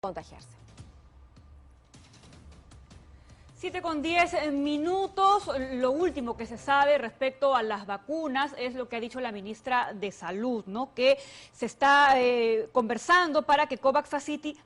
contagiarse. 7:10. Lo último que se sabe respecto a las vacunas es lo que ha dicho la ministra de Salud, ¿no? Que se está conversando para que COVAX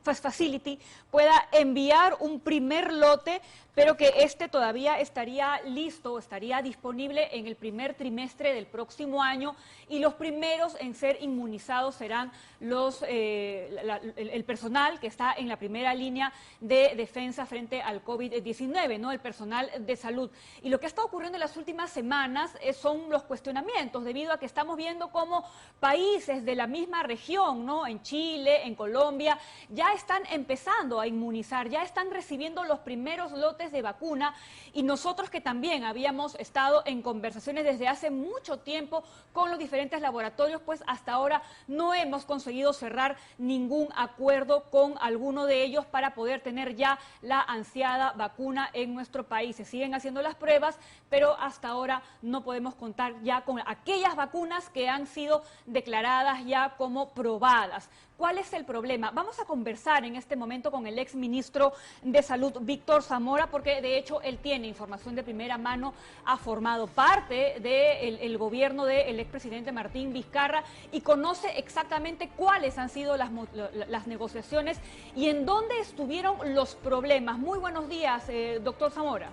Facility pueda enviar un primer lote, pero que este todavía estaría listo, estaría disponible en el primer trimestre del próximo año, y los primeros en ser inmunizados serán el personal que está en la primera línea de defensa frente al COVID-19, ¿no? El personal de salud. Y lo que está ocurriendo en las últimas semanas son los cuestionamientos, debido a que estamos viendo cómo países de la misma región, ¿no? En Chile, en Colombia, ya están empezando a inmunizar, ya están recibiendo los primeros lotes de vacuna, y nosotros que también habíamos estado en conversaciones desde hace mucho tiempo con los diferentes laboratorios, pues hasta ahora no hemos conseguido cerrar ningún acuerdo con alguno de ellos para poder tener ya la ansiada vacuna en nuestro país. Se siguen haciendo las pruebas, pero hasta ahora no podemos contar ya con aquellas vacunas que han sido declaradas ya como probadas. ¿Cuál es el problema? Vamos a conversar en este momento con el exministro de Salud, Víctor Zamora, porque de hecho él tiene información de primera mano, ha formado parte del gobierno del expresidente Martín Vizcarra y conoce exactamente cuáles han sido las negociaciones y en dónde estuvieron los problemas. Muy buenos días, doctor Zamora.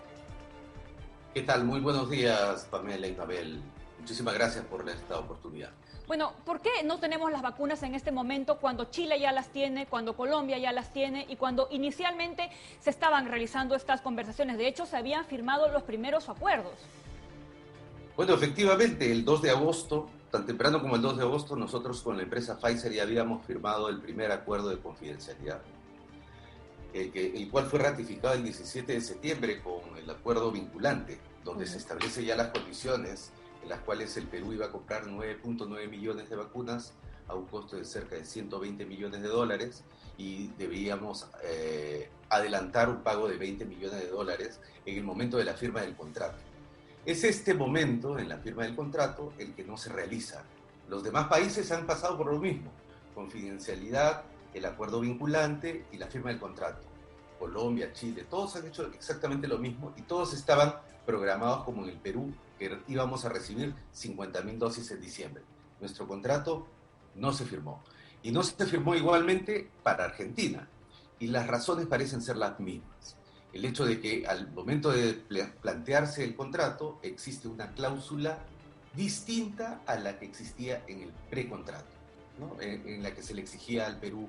¿Qué tal? Muy buenos días, Pamela y Mabel. Muchísimas gracias por esta oportunidad. Bueno, ¿por qué no tenemos las vacunas en este momento cuando Chile ya las tiene, cuando Colombia ya las tiene y cuando inicialmente se estaban realizando estas conversaciones? De hecho, se habían firmado los primeros acuerdos. Bueno, efectivamente, el 2 de agosto, tan temprano como el 2 de agosto, nosotros con la empresa Pfizer ya habíamos firmado el primer acuerdo de confidencialidad, el cual fue ratificado el 17 de septiembre con el acuerdo vinculante, donde se establece ya las condiciones en las cuales el Perú iba a comprar 9.9 millones de vacunas a un costo de cerca de 120 millones de dólares y debíamos adelantar un pago de 20 millones de dólares en el momento de la firma del contrato. Es este momento, en la firma del contrato, el que no se realiza. Los demás países han pasado por lo mismo: confidencialidad, el acuerdo vinculante y la firma del contrato. Colombia, Chile, todos han hecho exactamente lo mismo y todos estaban programados como en el Perú, que íbamos a recibir 50.000 dosis en diciembre. Nuestro contrato no se firmó. Y no se firmó igualmente para Argentina. Y las razones parecen ser las mismas. El hecho de que al momento de plantearse el contrato existe una cláusula distinta a la que existía en el precontrato, ¿no? En la que se le exigía al Perú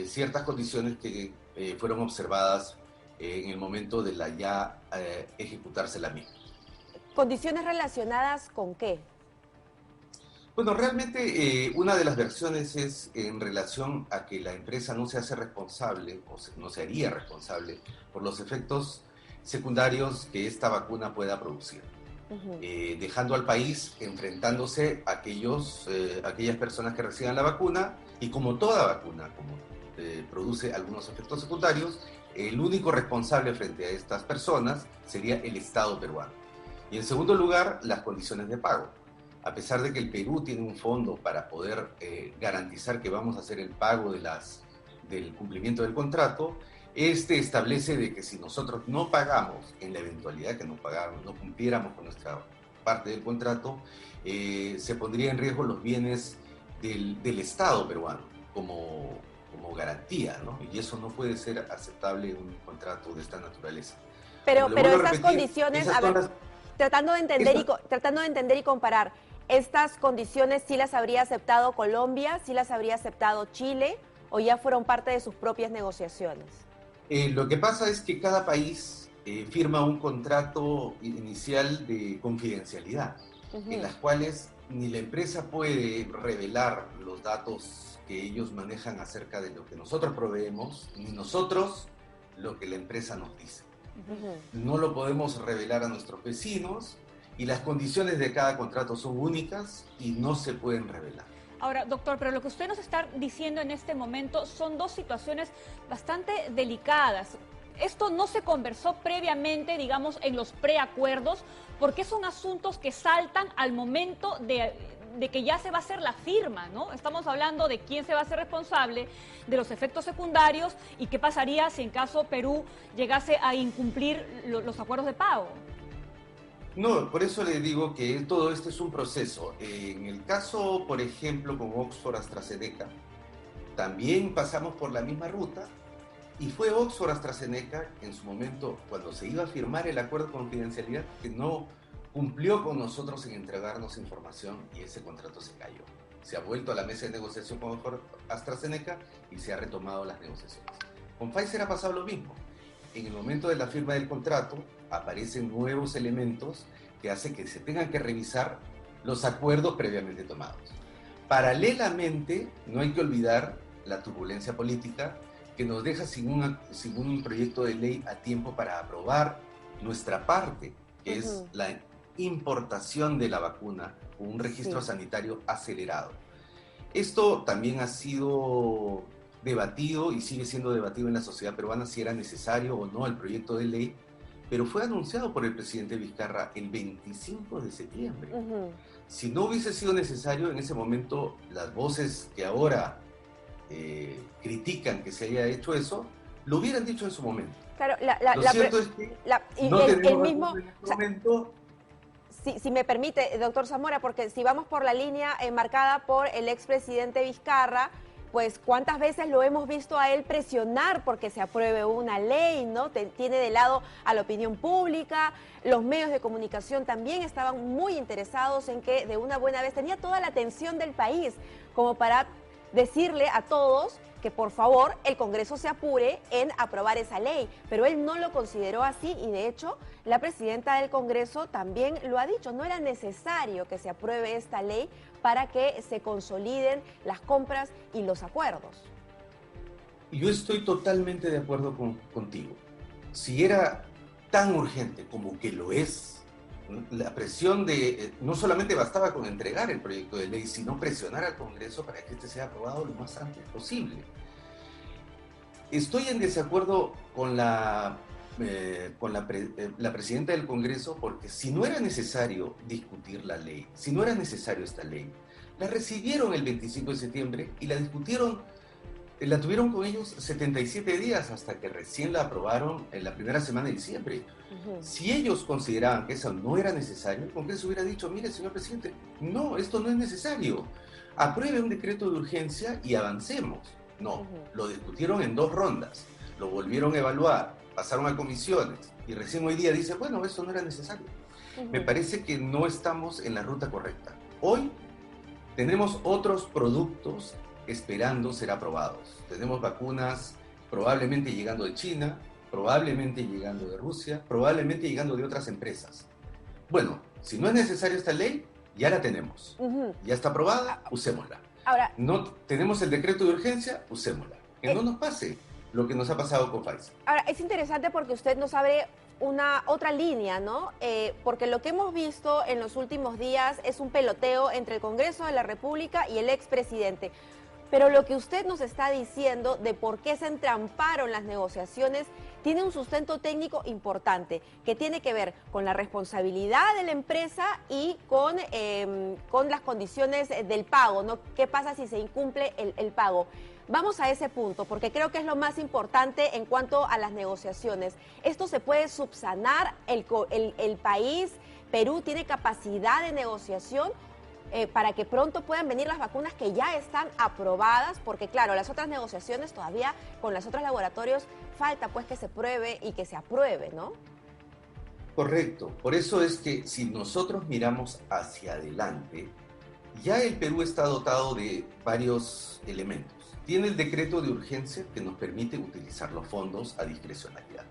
ciertas condiciones que fueron observadas en el momento de ejecutarse la misma. ¿Condiciones relacionadas con qué? Bueno, realmente una de las versiones es en relación a que la empresa no se hace responsable, no se haría responsable por los efectos secundarios que esta vacuna pueda producir, dejando al país enfrentándose a aquellas personas que reciban la vacuna, y como toda vacuna, produce algunos efectos secundarios, el único responsable frente a estas personas sería el Estado peruano. Y en segundo lugar, las condiciones de pago. A pesar de que el Perú tiene un fondo para poder garantizar que vamos a hacer el pago del cumplimiento del contrato, este establece de que si nosotros no pagamos, en la eventualidad que no cumpliéramos con nuestra parte del contrato, se pondría en riesgo los bienes del Estado peruano como garantía, ¿no? Y eso no puede ser aceptable en un contrato de esta naturaleza. Pero esas condiciones, tratando de entender y comparar, ¿estas condiciones sí las habría aceptado Colombia, sí las habría aceptado Chile, o ya fueron parte de sus propias negociaciones? Lo que pasa es que cada país firma un contrato inicial de confidencialidad, en las cuales ni la empresa puede revelar los datos que ellos manejan acerca de lo que nosotros proveemos, ni nosotros lo que la empresa nos dice. No lo podemos revelar a nuestros vecinos, y las condiciones de cada contrato son únicas y no se pueden revelar. Ahora, doctor, pero lo que usted nos está diciendo en este momento son dos situaciones bastante delicadas. Esto no se conversó previamente, digamos, en los preacuerdos, porque son asuntos que saltan al momento de que ya se va a hacer la firma, ¿no? Estamos hablando de quién se va a hacer responsable de los efectos secundarios y qué pasaría si en caso Perú llegase a incumplir los acuerdos de pago. No, por eso le digo que todo esto es un proceso. En el caso, por ejemplo, con Oxford AstraZeneca, también pasamos por la misma ruta y fue Oxford AstraZeneca en su momento, cuando se iba a firmar el acuerdo de confidencialidad, que no cumplió con nosotros en entregarnos información y ese contrato se cayó. Se ha vuelto a la mesa de negociación con Oxford AstraZeneca y se ha retomado las negociaciones. Con Pfizer ha pasado lo mismo. En el momento de la firma del contrato aparecen nuevos elementos que hacen que se tengan que revisar los acuerdos previamente tomados. Paralelamente, no hay que olvidar la turbulencia política que nos deja sin un proyecto de ley a tiempo para aprobar nuestra parte, que es la importación de la vacuna con un registro sanitario acelerado. Esto también ha sido debatido y sigue siendo debatido en la sociedad peruana si era necesario o no el proyecto de ley, pero fue anunciado por el presidente Vizcarra el 25 de septiembre. Si no hubiese sido necesario, en ese momento las voces que ahora critican que se haya hecho eso, lo hubieran dicho en su momento. Claro, lo cierto es que no tenemos el mismo en este momento. Si me permite, doctor Zamora, porque si vamos por la línea marcada por el expresidente Vizcarra, pues cuántas veces lo hemos visto a él presionar porque se apruebe una ley, ¿no? Tiene de lado a la opinión pública, los medios de comunicación también estaban muy interesados en que de una buena vez tenía toda la atención del país como para decirle a todos que por favor el Congreso se apure en aprobar esa ley, pero él no lo consideró así y de hecho la presidenta del Congreso también lo ha dicho, no era necesario que se apruebe esta ley para que se consoliden las compras y los acuerdos. Yo estoy totalmente de acuerdo contigo. Si era tan urgente como que lo es, la presión no solamente bastaba con entregar el proyecto de ley, sino presionar al Congreso para que este sea aprobado lo más antes posible. Estoy en desacuerdo con la presidenta del Congreso porque si no era necesario discutir la ley, si no era necesario esta ley, la recibieron el 25 de septiembre y la discutieron, la tuvieron con ellos 77 días hasta que recién la aprobaron en la primera semana de diciembre. Si ellos consideraban que eso no era necesario, el Congreso hubiera dicho, mire, señor presidente, no, esto no es necesario. Apruebe un decreto de urgencia y avancemos. No, lo discutieron en 2 rondas, lo volvieron a evaluar, pasaron a comisiones y recién hoy día dice, bueno, eso no era necesario. Me parece que no estamos en la ruta correcta. Hoy tenemos otros productos esperando ser aprobados. Tenemos vacunas probablemente llegando de China, probablemente llegando de Rusia, probablemente llegando de otras empresas. Bueno, si no es necesaria esta ley, ya la tenemos. Ya está aprobada, usémosla. Ahora, no tenemos el decreto de urgencia, usémosla. Que no nos pase lo que nos ha pasado con Pfizer. Ahora, es interesante porque usted nos abre otra línea, ¿no? Porque lo que hemos visto en los últimos días es un peloteo entre el Congreso de la República y el expresidente. Pero lo que usted nos está diciendo de por qué se entramparon las negociaciones tiene un sustento técnico importante que tiene que ver con la responsabilidad de la empresa y con las condiciones del pago, ¿no? ¿Qué pasa si se incumple el pago? Vamos a ese punto, porque creo que es lo más importante en cuanto a las negociaciones. ¿Esto se puede subsanar? ¿El país, Perú, tiene capacidad de negociación para que pronto puedan venir las vacunas que ya están aprobadas? Porque claro, las otras negociaciones todavía con los otros laboratorios falta pues que se pruebe y que se apruebe, ¿no? Correcto. Por eso es que si nosotros miramos hacia adelante, ya el Perú está dotado de varios elementos. Tiene el decreto de urgencia que nos permite utilizar los fondos a discrecionalidad.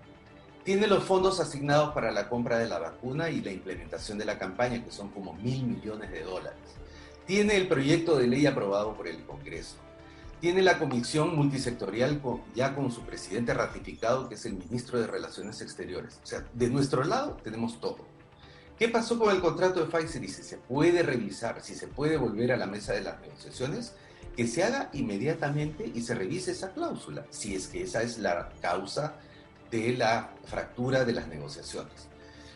Tiene los fondos asignados para la compra de la vacuna y la implementación de la campaña, que son como $1.000 millones. Tiene el proyecto de ley aprobado por el Congreso. Tiene la comisión multisectorial ya con su presidente ratificado, que es el ministro de Relaciones Exteriores. O sea, de nuestro lado tenemos todo. ¿Qué pasó con el contrato de Pfizer? Y si se puede revisar, si se puede volver a la mesa de las negociaciones, que se haga inmediatamente y se revise esa cláusula, si es que esa es la causa de la fractura de las negociaciones.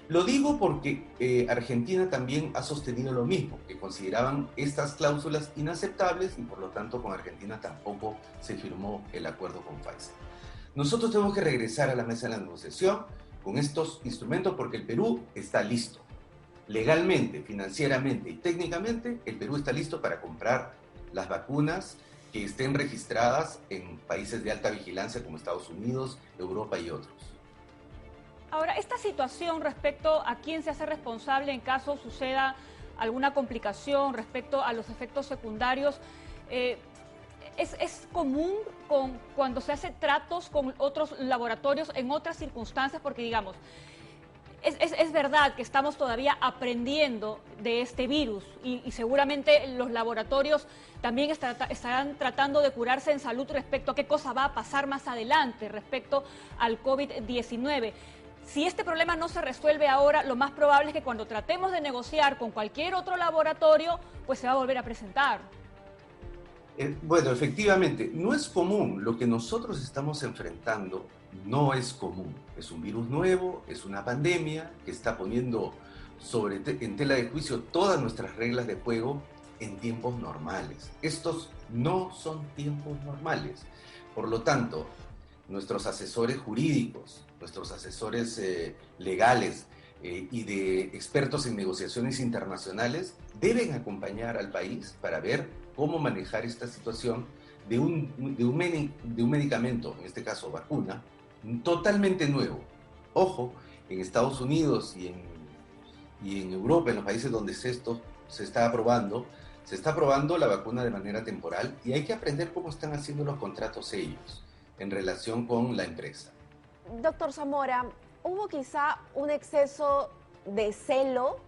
Lo digo porque Argentina también ha sostenido lo mismo, que consideraban estas cláusulas inaceptables y por lo tanto con Argentina tampoco se firmó el acuerdo con Pfizer. Nosotros tenemos que regresar a la mesa de la negociación con estos instrumentos porque el Perú está listo. Legalmente, financieramente y técnicamente, el Perú está listo para comprar las vacunas que estén registradas en países de alta vigilancia como Estados Unidos, Europa y otros. Ahora, esta situación respecto a quién se hace responsable en caso suceda alguna complicación respecto a los efectos secundarios, ¿es común cuando se hace tratos con otros laboratorios en otras circunstancias? Porque, digamos, es verdad que estamos todavía aprendiendo de este virus y seguramente los laboratorios también estarán tratando de curarse en salud respecto a qué cosa va a pasar más adelante respecto al COVID-19. Si este problema no se resuelve ahora, lo más probable es que cuando tratemos de negociar con cualquier otro laboratorio, pues se va a volver a presentar. Bueno, efectivamente, no es común. Lo que nosotros estamos enfrentando no es común. Es un virus nuevo, es una pandemia que está poniendo en tela de juicio todas nuestras reglas de juego en tiempos normales. Estos no son tiempos normales. Por lo tanto, nuestros asesores jurídicos, nuestros asesores legales y de expertos en negociaciones internacionales deben acompañar al país para ver cómo manejar esta situación de un medicamento, en este caso vacuna, totalmente nuevo. Ojo, en Estados Unidos y en Europa, en los países donde esto se está aprobando la vacuna de manera temporal y hay que aprender cómo están haciendo los contratos ellos en relación con la empresa. Doctor Zamora, ¿hubo quizá un exceso de celo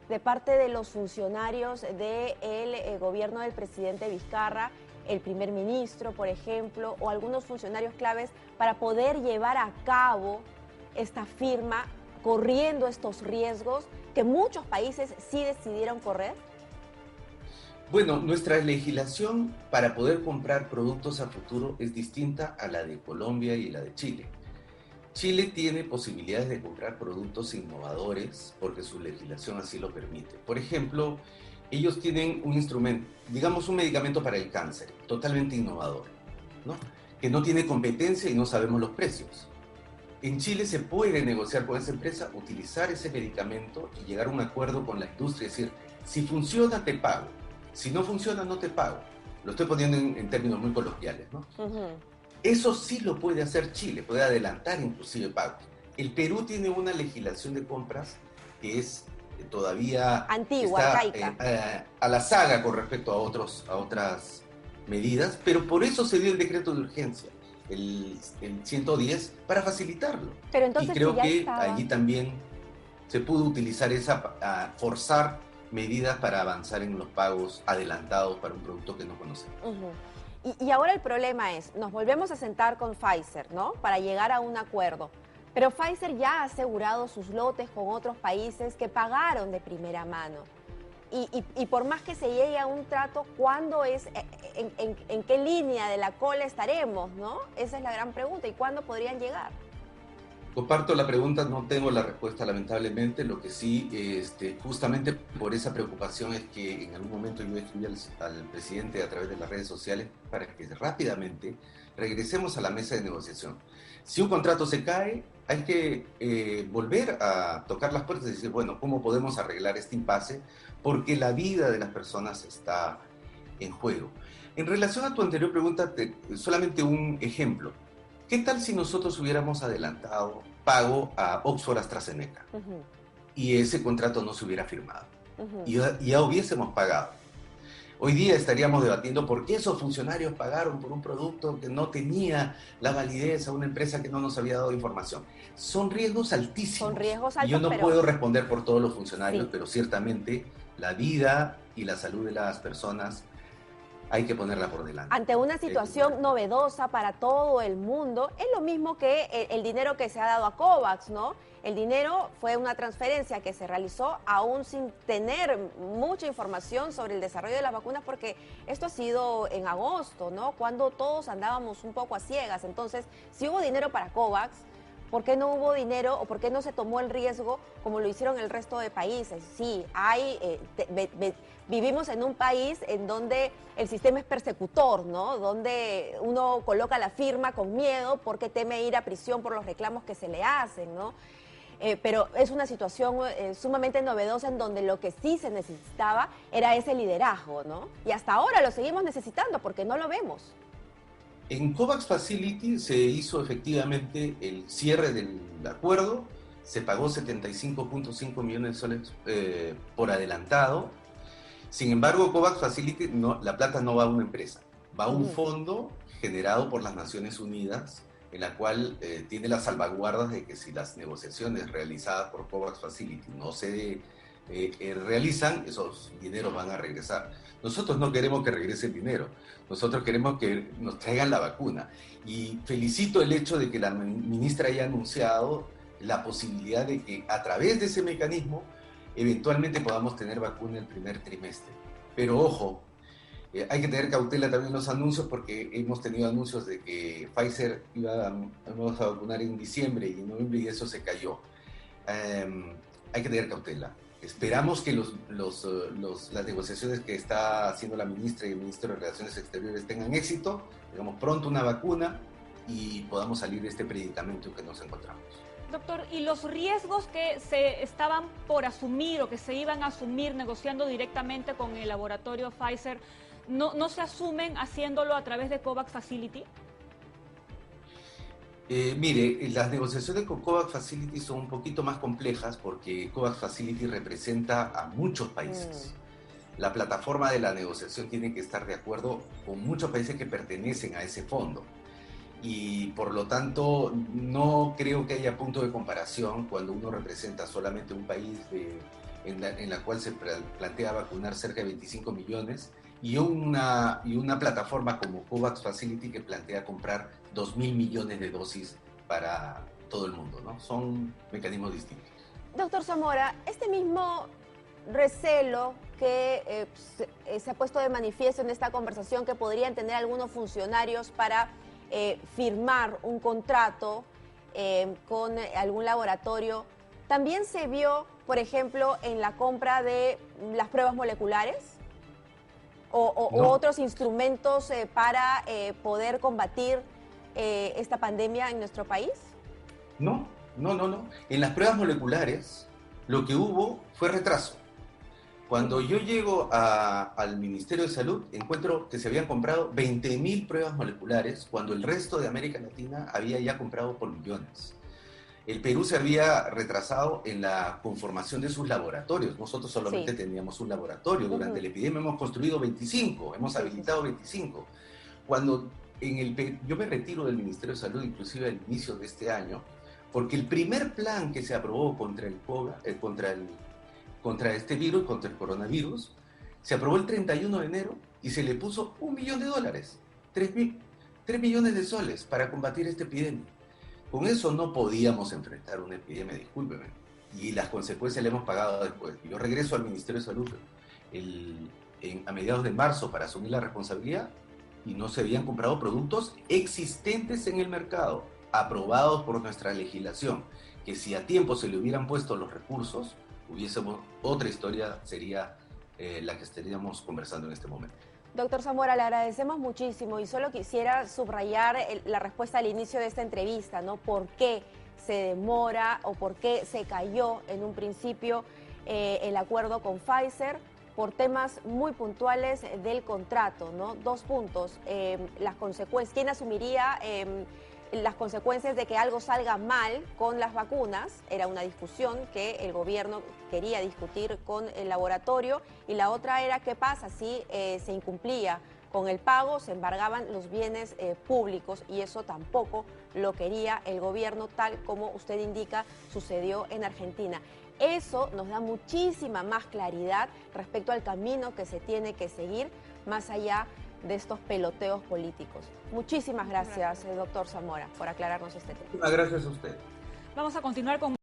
de parte de los funcionarios del gobierno del presidente Vizcarra, el primer ministro, por ejemplo, o algunos funcionarios claves para poder llevar a cabo esta firma corriendo estos riesgos que muchos países sí decidieron correr? Bueno, nuestra legislación para poder comprar productos a futuro es distinta a la de Colombia y la de Chile. Chile tiene posibilidades de comprar productos innovadores porque su legislación así lo permite. Por ejemplo, ellos tienen un instrumento, digamos un medicamento para el cáncer, totalmente innovador, ¿no? Que no tiene competencia y no sabemos los precios. En Chile se puede negociar con esa empresa, utilizar ese medicamento y llegar a un acuerdo con la industria, es decir, si funciona te pago, si no funciona no te pago. Lo estoy poniendo en términos muy coloquiales, ¿no? Eso sí lo puede hacer Chile, puede adelantar inclusive pagos. El Perú tiene una legislación de compras que es todavía antigua, arcaica, a la saga con respecto a otras medidas, pero por eso se dio el decreto de urgencia, el 110, para facilitarlo. Pero entonces, y creo si que allí también se pudo utilizar forzar medidas para avanzar en los pagos adelantados para un producto que no conocemos. Y ahora el problema es, nos volvemos a sentar con Pfizer, ¿no? Para llegar a un acuerdo. Pero Pfizer ya ha asegurado sus lotes con otros países que pagaron de primera mano. Y por más que se llegue a un trato, ¿cuándo es, en qué línea de la cola estaremos, ¿no? Esa es la gran pregunta. ¿Y cuándo podrían llegar? Comparto la pregunta, no tengo la respuesta lamentablemente. Lo que sí, justamente por esa preocupación es que en algún momento yo escribí al presidente a través de las redes sociales para que rápidamente regresemos a la mesa de negociación. Si un contrato se cae, hay que volver a tocar las puertas y decir, bueno, ¿cómo podemos arreglar este impasse? Porque la vida de las personas está en juego. En relación a tu anterior pregunta, solamente un ejemplo. ¿Qué tal si nosotros hubiéramos adelantado pago a Oxford AstraZeneca y ese contrato no se hubiera firmado y ya hubiésemos pagado? Hoy día estaríamos debatiendo por qué esos funcionarios pagaron por un producto que no tenía la validez a una empresa que no nos había dado información. Son riesgos altísimos. Son riesgos altos, y yo no puedo responder por todos los funcionarios, pero ciertamente la vida y la salud de las personas hay que ponerla por delante. Ante una situación novedosa para todo el mundo, es lo mismo que el dinero que se ha dado a COVAX, ¿no? El dinero fue una transferencia que se realizó aún sin tener mucha información sobre el desarrollo de las vacunas, porque esto ha sido en agosto, ¿no? Cuando todos andábamos un poco a ciegas. Entonces, si hubo dinero para COVAX, ¿Por qué no hubo dinero o por qué no se tomó el riesgo como lo hicieron el resto de países? Sí, vivimos en un país en donde el sistema es persecutor, ¿no? Donde uno coloca la firma con miedo porque teme ir a prisión por los reclamos que se le hacen, ¿no? Pero es una situación sumamente novedosa en donde lo que sí se necesitaba era ese liderazgo, ¿no? Y hasta ahora lo seguimos necesitando porque no lo vemos. En COVAX Facility se hizo efectivamente el cierre del acuerdo, se pagó 75.5 millones de soles por adelantado. Sin embargo, COVAX Facility, la plata no va a una empresa, va a un fondo generado por las Naciones Unidas, en la cual tiene las salvaguardas de que si las negociaciones realizadas por COVAX Facility no se realizan, esos dineros van a regresar. Nosotros no queremos que regrese el dinero, nosotros queremos que nos traigan la vacuna. Y felicito el hecho de que la ministra haya anunciado la posibilidad de que a través de ese mecanismo eventualmente podamos tener vacuna el primer trimestre. Pero ojo, hay que tener cautela también en los anuncios porque hemos tenido anuncios de que Pfizer íbamos a vacunar en diciembre y en noviembre y eso se cayó. Hay que tener cautela. Esperamos que las negociaciones que está haciendo la ministra y el ministro de Relaciones Exteriores tengan éxito, tengamos pronto una vacuna y podamos salir de este predicamento que nos encontramos. Doctor, ¿y los riesgos que se estaban por asumir o que se iban a asumir negociando directamente con el laboratorio Pfizer, no se asumen haciéndolo a través de COVAX Facility? Mire, las negociaciones con COVAX Facility son un poquito más complejas porque COVAX Facility representa a muchos países. La plataforma de la negociación tiene que estar de acuerdo con muchos países que pertenecen a ese fondo. Y por lo tanto, no creo que haya punto de comparación cuando uno representa solamente un país en la cual se plantea vacunar cerca de 25 millones y una plataforma como COVAX Facility que plantea comprar 2.000 millones de dosis para todo el mundo, ¿no? Son mecanismos distintos. Doctor Zamora, este mismo recelo que se ha puesto de manifiesto en esta conversación que podrían tener algunos funcionarios para firmar un contrato con algún laboratorio, ¿también se vio, por ejemplo, en la compra de las pruebas moleculares o no. otros instrumentos para poder combatir esta pandemia en nuestro país? No. En las pruebas moleculares lo que hubo fue retraso. Cuando yo llego al Ministerio de Salud, encuentro que se habían comprado 20.000 pruebas moleculares, cuando el resto de América Latina había ya comprado por millones. El Perú se había retrasado en la conformación de sus laboratorios. Nosotros solamente teníamos un laboratorio. Durante la epidemia hemos construido 25, hemos habilitado 25. Cuando yo me retiro del Ministerio de Salud, inclusive al inicio de este año, porque el primer plan que se aprobó contra este virus, contra el coronavirus, se aprobó el 31 de enero y se le puso $1 millón, 3 millones de soles para combatir esta epidemia. Con eso no podíamos enfrentar una epidemia, discúlpeme, y las consecuencias las hemos pagado después. Yo regreso al Ministerio de Salud a mediados de marzo para asumir la responsabilidad y no se habían comprado productos existentes en el mercado, aprobados por nuestra legislación, que si a tiempo se le hubieran puesto los recursos, otra historia sería la que estaríamos conversando en este momento. Doctor Zamora, le agradecemos muchísimo y solo quisiera subrayar la respuesta al inicio de esta entrevista, ¿no? ¿Por qué se demora o por qué se cayó en un principio el acuerdo con Pfizer? Por temas muy puntuales del contrato, ¿no? 2 puntos, las consecuencias, ¿quién asumiría las consecuencias de que algo salga mal con las vacunas? Era una discusión que el gobierno quería discutir con el laboratorio, y la otra era qué pasa si se incumplía con el pago, se embargaban los bienes públicos, y eso tampoco lo quería el gobierno, tal como usted indica sucedió en Argentina. Eso nos da muchísima más claridad respecto al camino que se tiene que seguir más allá de estos peloteos políticos. Muchísimas gracias, doctor Zamora, por aclararnos este tema. Gracias a usted. Vamos a continuar con